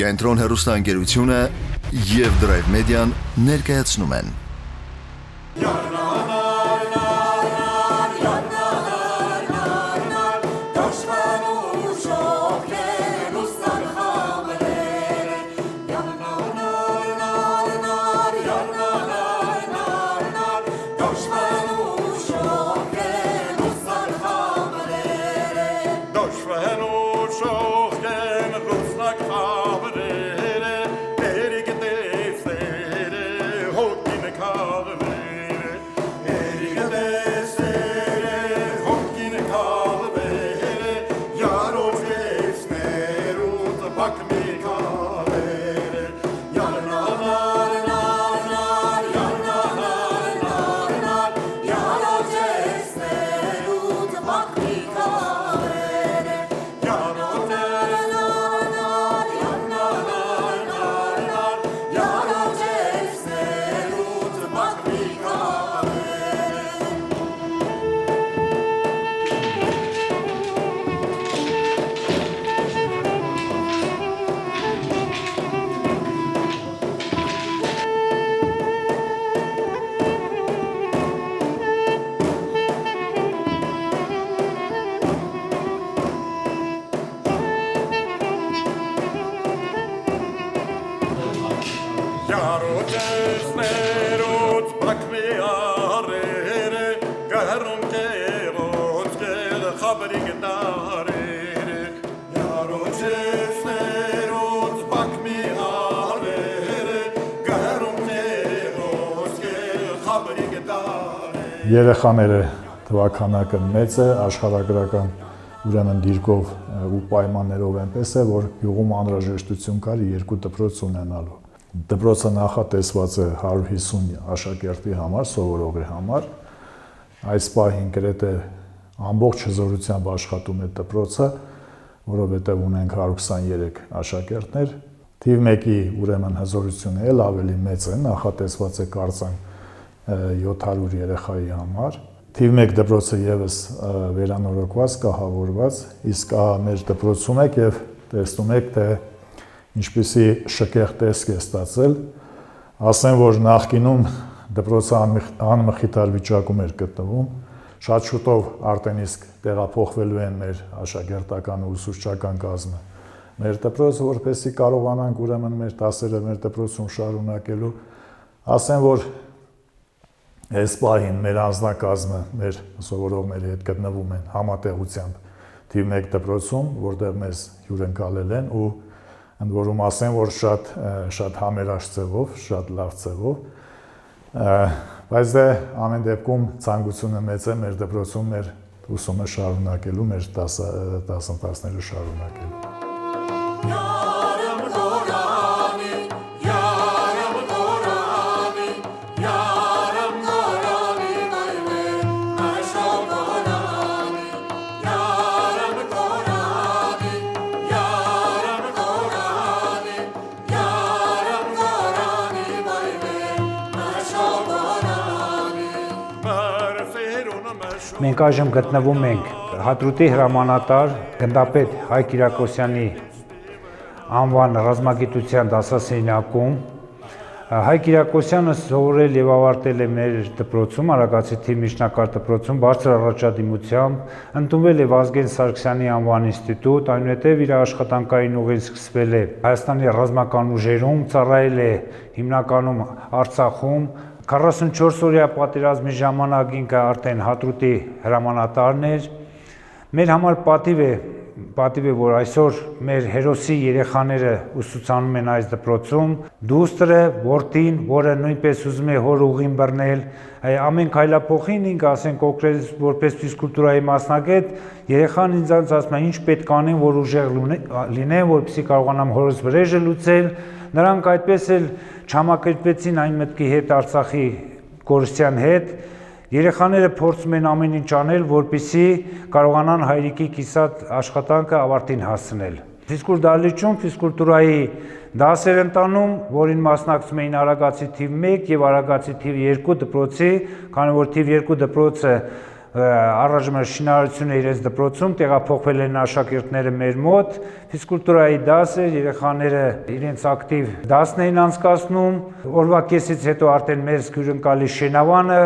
Կենտրոն հեռուստաընկերությունը և Drive Media-ն ներկայացնում են Երեխաները թվաքանակը մեծ է, աշխարհագրական ուրեմն դիրքով ու պայմաններով այնպես է, որ յուղում անհրաժեշտություն կար 2 դպրոց ունենալու։ Դպրոցը նախատեսված է 150 աշակերտի համար, սովորողի համար։ Այս պահին գրեթե ամբողջ հզորությամբ աշխատում է դպրոցը, որովհետև ունենք 123 աշակերտներ։ Թիվ 1-ի ուրեմն հզորությունը էլ ավելի մեծ է, նախատեսված է կարծեմ 700 երեխայի համար։ Թիվ 1 դպրոցը եւս վերանորոգված, կահավորված, իսկ մեր դպրոցում եք եւ տեսնում եք, թե ինչպիսի շքեղ տեսք է ստացել։ Ասեմ, որ նախկինում դպրոցը անմխիթար վիճակում էր գտնվում։ Շատ շուտով արդեն իսկ տեղափոխվելու են մեր աշակերտական ու ուսուցչական կազմը։ Մեր դպրոցը, որպեսզի կարողանանք ուրեմն մեր դասերը մեր դպրոցում շարունակելու, ասեմ, որ այս պահին մեր անձնակազմը, մեր սովորողների հետ գտնվում են համատեղությամբ թիվ 1 դպրոցում, որտեղ մեզ հյուրընկալել են ու ընդ որում ասեմ, որ շատ համերաշխ ձևով, շատ լավ ձևով, բայց դե ամեն դեպքում ցանկությունը մեծ է մեր դպրոցում մեր ուսումը շարունակելու, մեր դասընթացները շարունակելու։ Մենք այժմ գտնվում ենք Հադրութի հրամանատար գնդապետ Հայկ Կիրակոսյանի անվան ռազմագիտության դասասենյակում։ Հայկ Կիրակոսյանը սովորել եւ ավարտել է մեր դպրոցում, Արագածի թիվ միջնակարգ դպրոցում բարձր առաջադիմությամբ, ընդունվել է Վազգեն Սարգսյանի անվան ինստիտուտ, այնուհետև իր աշխատանքային ուղին սկսվել է Հայաստանի ռազմական ուժերում, ծառայել է հիմնականում Արցախում, 44-օրյա պատերազմի ժամանակ ինքը արդեն Հադրութի հրամանատարն էր։ Մեր համար պատիվ է, որ այսօր մեր հերոսի երեխաները ուսուցանում են այս դպրոցում, դուստրը, որդին, որը նույնպես ուզում է հոր ուղին բռնել, ամեն քայլափոխին ինքը, ասենք, օգնես որպես ֆիզկուլտուրայի մասնագետ, երեխան ինձ ասում է, ինչ պետք անեմ, որ ուժեղ լինեմ, որպեսզի կարողանամ հորս վրեժը լուծել։ Նրանք այդպես էլ չհամակերպվեցին այն մտքի հետ Արցախի կորստյան հետ, երեխաները փորձում են ամեն ինչ անել, որպեսզի կարողանան հայրիկի կիսած աշխատանքը ավարտին հասցնել։ Ֆիզկուլ դահլիճում ֆիզկուլտուրայի դասեր ընտանում, որին մասնակցում էին Արագածի թիվ 1 եւ Արագածի թիվ 2 դպրոցի, քանի որ թիվ 2 դպրոցը Առայժմ շինարարությունը իրենց դպրոցում տեղափոխվել են աշակերտները մեր մոտ, ֆիզկուլտուրայի դաս է, երեխաները իրենց ակտիվ դասն էին անցկացնում, օրվա կեսից հետո արդեն մեր հյուրընկալի շենավանը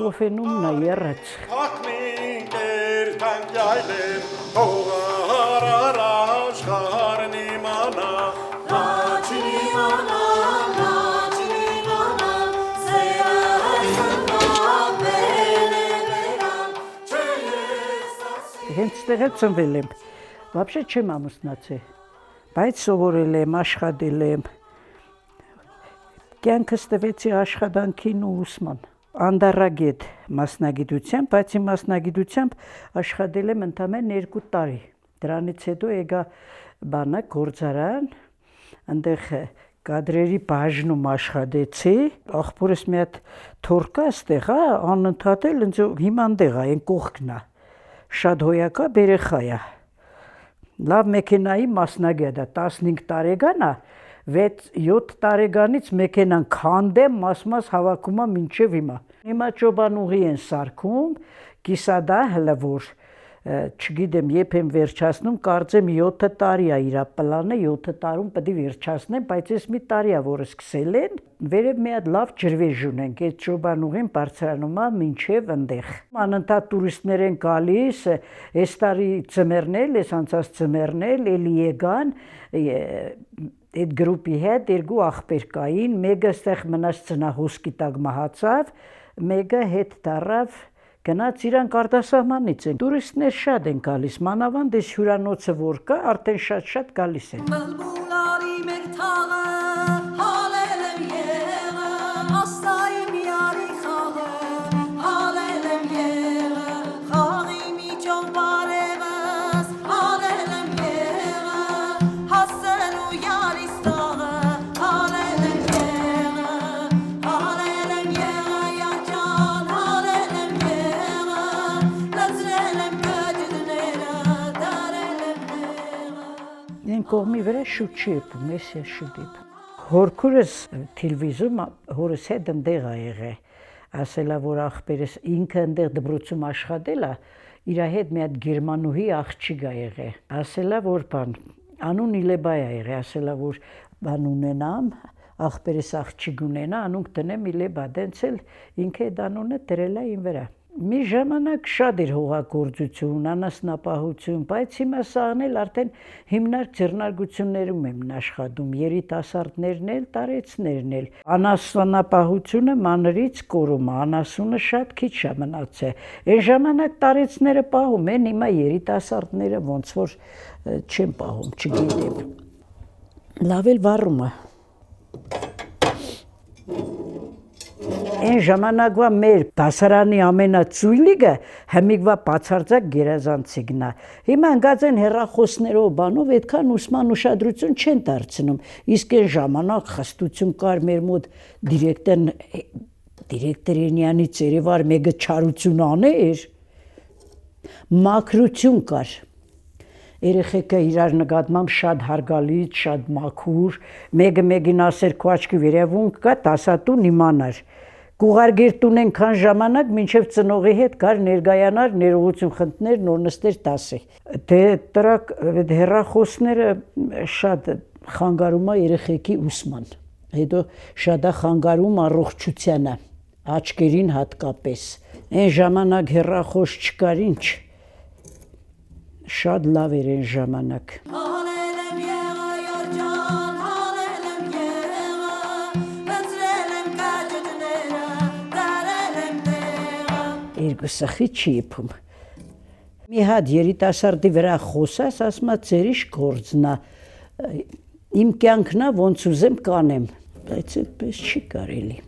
Կոֆենում նա երաց։ Հենց ստեղ էլ ծնվել եմ, վաբշե չեմ ամուսնացել, բայց սովորել եմ, աշխատել եմ, կյանքս տվեցի աշխատանքին ու ուսման, անդառագետ մասնագիտությամբ, բայց իմ մասնագիտությամբ աշխատել եմ ընդամենը 2 տարի, դրանից հետո եկա բանը գործարան, այնտեղ կադրերի բաժնում աշխատեցի, աղբորս մի հատ թորկա ստեղ, անընդհատ էլ հիմա այնտեղ է, այն կողքն է, շատ հոյակա երեխա է, լավ մեքենայի մասնագետ է, 15 տարեկան է, 6-7 տարեկանից մեքենան քանդեմ, մաս հավաքում է մինչև հիմա։ Հիմա ճոբանուղի են սարքում, կիսադա հլը որ, չգիտեմ, երբ եմ վերջացնում, կարծեմ 7 տարի է իր պլանը, 7 տարում պետք է վերջացնեմ, բայց ես մի տարի է, որ սկսել են, վերև մի հատ լավ ջրվեժ ունենք, այդ ճոբանուղին բարձրանում է մինչև այնտեղ։ Անընդհատ տուրիստներ են գալիս, այս տարի ձմեռն էլ, այս անցած ձմեռն էլ, էլի եկան, այդ գրուպի հետ 2 աղբեր կային, մեկը ստեղ մնաց ծնահոսքի տակ մահացավ, մեկը հետ դառավ, գնաց իրանք արտասահմանից են։ Տուրիստներ շատ են գալիս, մանավանդ այս հյուրանոցը որ կա, արդեն շատ գալիս են։ Կողմի վրա շուտ չի եփում, ես է շուտ եփում։ Հորքուրս թիլվիզում հորս հետ ընդեղ է եղել, ասելա որ աղբերս ինքը ընդեղ դպրոցում աշխատել է, իր հետ մի հատ գերմանուհի աղջիկ է եղել, ասելա որ բան, անուն Իլեբայ է եղել, ասելա որ բան ունենամ, աղբերս աղջիկ ունենա, անունք տնեմ Իլեբա, դենց էլ ինքը այդ անունը դրել է ին վրա։ մի ժամանակ շատ էր հողագործություն, անասնապահություն, բայց հիմա սաղն էլ արդեն հիմնարկ ձեռնարկություններում եմ աշխատում, երիտասարդներն էլ, տարեցներն էլ։ Անասնապահությունը մանրից կորում է, անասունը շատ քիչ է մնացել։ Այն ժամանակ տարեցները պահում են, հիմա երիտասարդները ոնց որ չեն պահում, չգիտեմ։ Լավ էլ վառում է։ Այն ժամանակվա մեր դասարանի ամենածույլիկը հիմիկվա բացարձակ գերազանցիկն է։ Հիմա ընկած են հեռախոսներով բանով այդքան ուսման ուշադրություն չեն դարձնում։ Իսկ այն ժամանակ խստություն կար մեր մոտ դիրեկտորենյանի ծերևար մեկը չարություն աներ, մաքրություն կար։ Երեխեքը իրար նկատմամբ շատ հարգալից, շատ մաքուր, մեկը մեկին ասեր քո աչքի վերևում կա, դասատուն իմանար։ Կուղարկեր այնքան ժամանակ, մինչև ծնողի հետ գար ներգայանար, ներողություն խնդներ, նոր նստեր դասի։ Դե տրակ հեռախոսները շատ խանգարում է երեխեքի ուսման։ Հետո շատ է խանգարում առողջությանը, աչքերին հատկապես։ Այն ժամանակ հեռախոս չկար ինչ։ Շատ լավ էր այն ժամանակ։ Երկուսը չի իփում։ Մի հատ երիտասարդի վրա խոսած, ասում է ծերիշ գործն է։ Իմ կյանքն է ոնց ուզեմ կանեմ, բայց այդպես չի կարելի։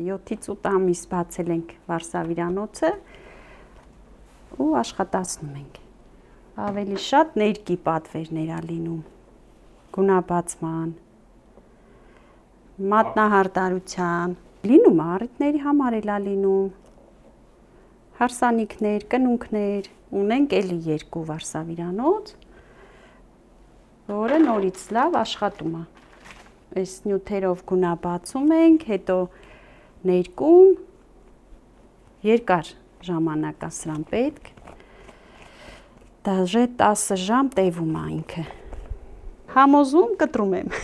Յոթից 8 ամիս բացել ենք Վարսավիրանոցը ու աշխատացնում ենք։ Ավելի շատ ներկի պատվերներ ա լինում, գունաբացման, մատնահարդարության, լինում է առիթների համար էլ ա լինում, հարսանիքներ, կնունքներ, ունենք էլի 2 Վարսավիրանոց, որը նորից լավ աշխատում է։ Այս նյութերով գունաբացում ենք, հետո ներկում, երկար ժամանակ է սրան պետք, դաժե 10 ժամ տևում է ինքը։ Համոզում կտրում եմ։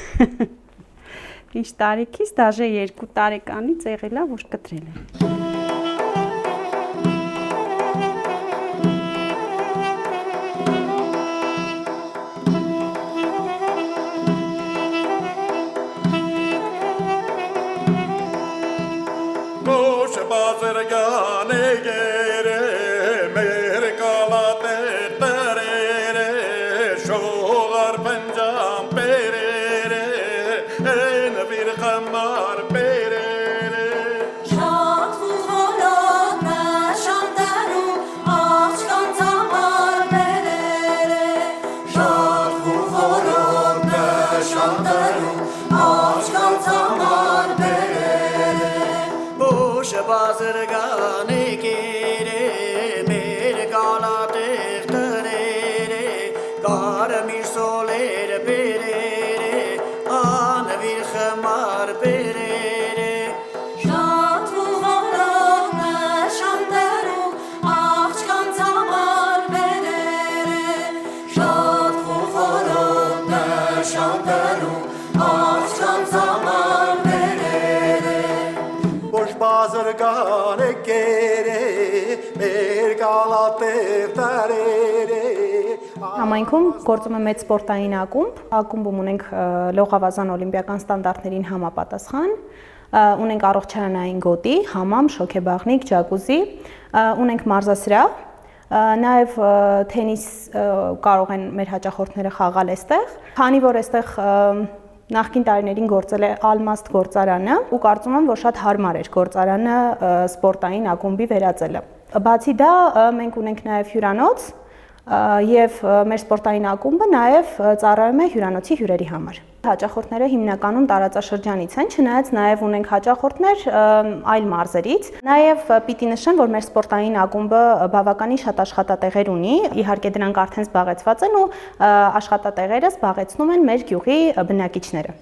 Ինչ տարիքից, դաժե 2 տարեկանից եղել է, որ կտրել եմ։ Համայնքում գործում է մեծ սպորտային ակումբ։ Ակումբում ունենք լողավազան օլիմպիական ստանդարտներին համապատասխան, ունենք առողջարանային գոտի, համամ, շոգեբաղնիկ, ջակուզի, ունենք մարզասրահ, նաև թենիս կարող են մեր հաճախորդները խաղալ այստեղ։ Քանի որ այստեղ նախկին տարիներին գործել է Ալմաստ գործարանը ու կարծում եմ, որ շատ հարմար էր գործարանը սպորտային ակումբի վերածելը։ Բացի դա, մենք ունենք նաև հյուրանոց եւ մեր սպորտային ակումբը նաև ծառայում է հյուրանոցի հյուրերի համար։ Հաճախորդները հիմնականում տարածաշրջանից են, չնայած նաև ունենք հաճախորդներ այլ մարզերից։ Նաև պիտի նշեմ, որ մեր սպորտային ակումբը բավականին շատ աշխատատեղեր ունի, իհարկե դրանք արդեն զբաղեցված են ու աշխատատեղերը զբաղեցնում են մեր գյուղի բնակիչները։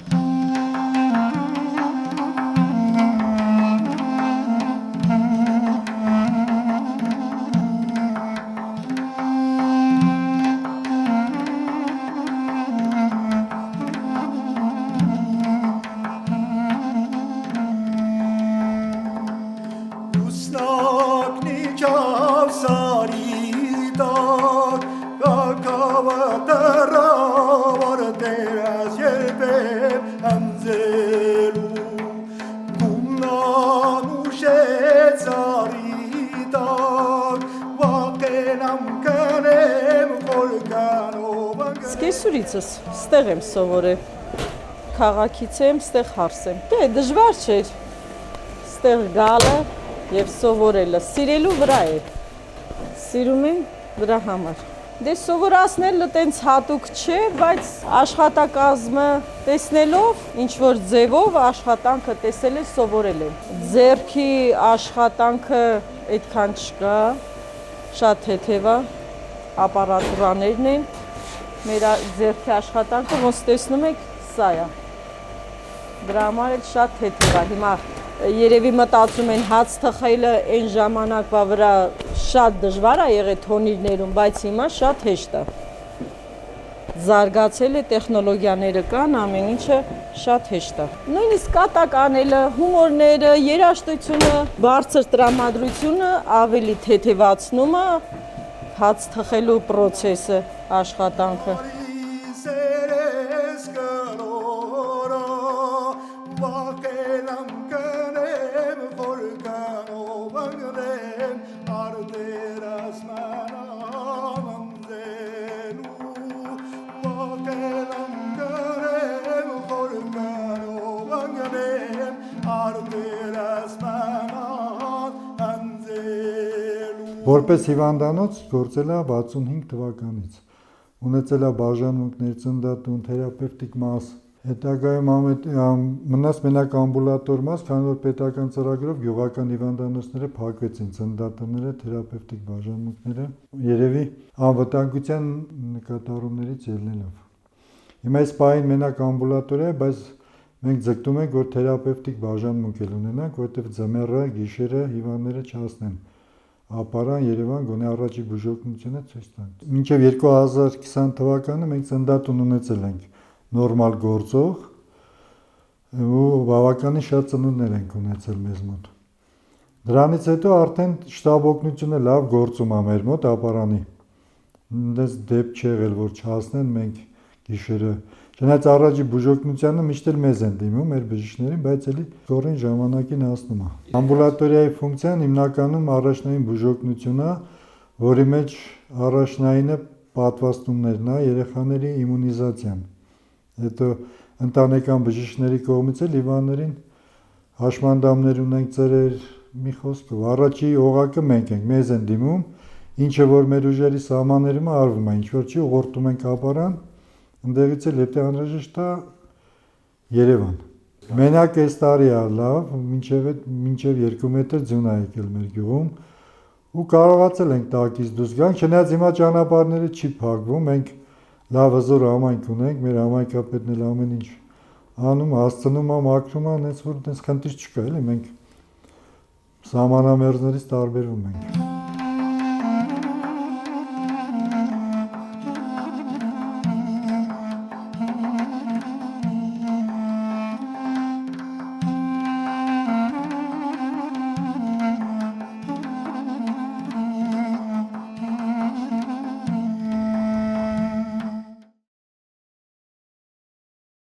Սկեսուրիցս ստեղ եմ սովորել, քաղաքից եմ, ստեղ հարսեմ։ Դե դժվար չէր ստեղ գալը եւ սովորելը, սիրելու վրա է։ Սիրում եմ դրա համար։ Դե սովորացնելը տենց հատուկ չէ, բայց աշխատակազմը տեսնելով, ինչ որ ձևով աշխատանքը տեսել է, սովորել եմ։ Ձեռքի աշխատանքը այդքան չկա, շատ թեթև է, ապարատուրաներն են։ Մեր ձեռքի աշխատանքը ոնց տեսնում եք, սա է։ Դրա համար էլ շատ թեթև է։ Հիմա երևի մտածում են հաց թխելը այն ժամանակվա վրա շատ դժվար է եղել թոնիրներում, բայց հիմա շատ հեշտ է։ Զարգացել է, տեխնոլոգիաները կան, ամեն ինչը շատ հեշտ է։ Նույնիսկ կատակ անելը, հումորները, երաժշտությունը, բարձր տրամադրությունը ավելի թեթևացնում է հաց թխելու պրոցեսը, աշխատանքը։ Որպես հիվանդանոց գործել է 65 թվականից, ունեցել է բաժանմունքներ, ծննդատուն, թերապևտիկ մաս, հետագայում մնաց մենակ ամբուլատոր մաս, քանի որ պետական ծրագրով գյուղական հիվանդանոցները փակվեցին, ծննդատները, թերապևտիկ բաժանմունքները, երևի անվտանգության նկատառումներից ելնելով։ Հիմա այս պահին մենակ ամբուլատոր է, բայց մենք ձգտում ենք, որ թերապևտիկ բաժանմունք էլ ունենանք, որտեղ ձմեռը, գիշերը հիվանդները չհասնեն ապարան Երևան գոնե առաջի բուժօգնությունը ցույց տանք։ Մինչև 2020 թվականը մենք ծննդատուն ունեցել ենք նորմալ գործող ու բավականին շատ ծնունդներ ենք ունեցել մեզ մոտ։ Դրանից հետո արդեն շտաբ օգնությունը լավ գործում է մեր մոտ ապարանի։ Դες դեպք չի եղել, որ չհասնեն մենք գիշերը։ Չնայած առաջի բուժօգնությանը միշտ էլ մեզ են դիմում մեր բժիշկներին, բայց էլի կորին ժամանակին հասնում է։ Ամբուլատորիայի ֆունկցիան հիմնականում առաջնային բուժօգնությունն է, որի մեջ առաջնայինը պատվաստումներն է, երեխաների իմունիզացիան։ Հետո ընտանեկան բժիշկների կողմից էլ հիվանդներին հաշմանդամներ ունենք ծրեր, մի խոսքով առաջի օղակը մենք ենք, մեզ են դիմում, ինչը որ մեր ուժերի սահմաններում արվում է, ինչ որ չի ուղղորդում ենք ապարան, ընդեղից էլ եթե անհրաժեշտ է Երևան։ Մենակ այս տարի է լավ, մինչև 2 մետր ձյուն է եկել մեր գյուղում ու կարողացել ենք տակից դուրս գանք, չնայած հիմա ճանապարհները չի փակվում, մենք լավ հզոր համայնք ունենք, մեր համայնքապետն էլ ամեն ինչ անում, հասցնում է, մաքրում է, այնպես որ այդպես խնդիր չկա, էլի մենք սահմանամերձներից տարբերվում ենք։